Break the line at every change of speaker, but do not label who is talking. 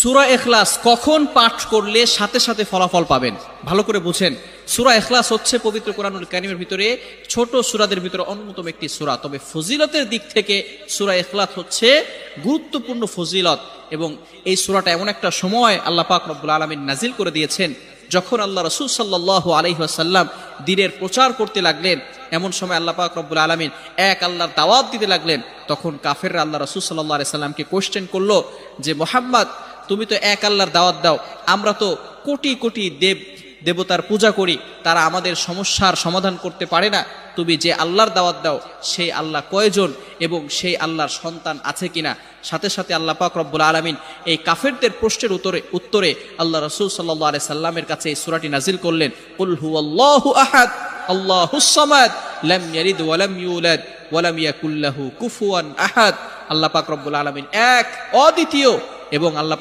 সূরা ইখলাস কখন পাঠ করলে সাথে সাথে ফলাফল পাবেন ভালো করে বুঝেন। সূরা ইখলাস হচ্ছে পবিত্র কোরআনুল কারীমের ভিতরে ছোট সূরাদের ভিতরে অন্যতম একটি সূরা। তবে ফজিলতের দিক থেকে সূরা ইখলাস হচ্ছে গুরুত্বপূর্ণ ফজিলত, এবং এই সূরাটা এমন একটা সময় আল্লাহ পাক রব্বুল আলামিন নাজিল করে দিয়েছেন যখন আল্লাহ রাসূল সাল্লাল্লাহু আলাইহি ওয়াসাল্লাম দ্বীনের প্রচার করতে লাগলেন। এমন সময় আল্লাহ পাক রব্বুল আলামিন এক আল্লাহর দাওয়াত দিতে লাগলেন। তখন কাফেররা আল্লাহ রাসূল সাল্লাল্লাহু আলাইহি সাল্লামকে কোশ্চেন করলো যে মুহাম্মদ, তুমি তো এক আল্লাহর দাওয়াত দাও, আমরা তো কোটি কোটি দেবতার পূজা করি, তারা আমাদের সমস্যার সমাধান করতে পারে না। তুমি যে আল্লাহর দাওয়াত দাও সেই আল্লাহ কয়জন এবং সেই আল্লাহর সন্তান আছে কিনা? সাথে সাথে আল্লাহ পাক রব্বুল আলামিন এই কাফেরদের প্রশ্নের উত্তরে আল্লাহ রাসূল সাল্লাল্লাহু আলাইহি সাল্লামের কাছে এই সূরাটি নাজিল করলেন, কুল হুয়াল্লাহু আহাদ আল্লাহুস সামাদ লাম ইয়ালিদ ওয়া লাম ইউলাদ ওয়া লাম ইয়াকুল লাহু কুফুয়ান আহাদ। আল্লাহ পাক রব্বুল আলামিন এক, অদ্বিতীয়, এবং আল্লাহ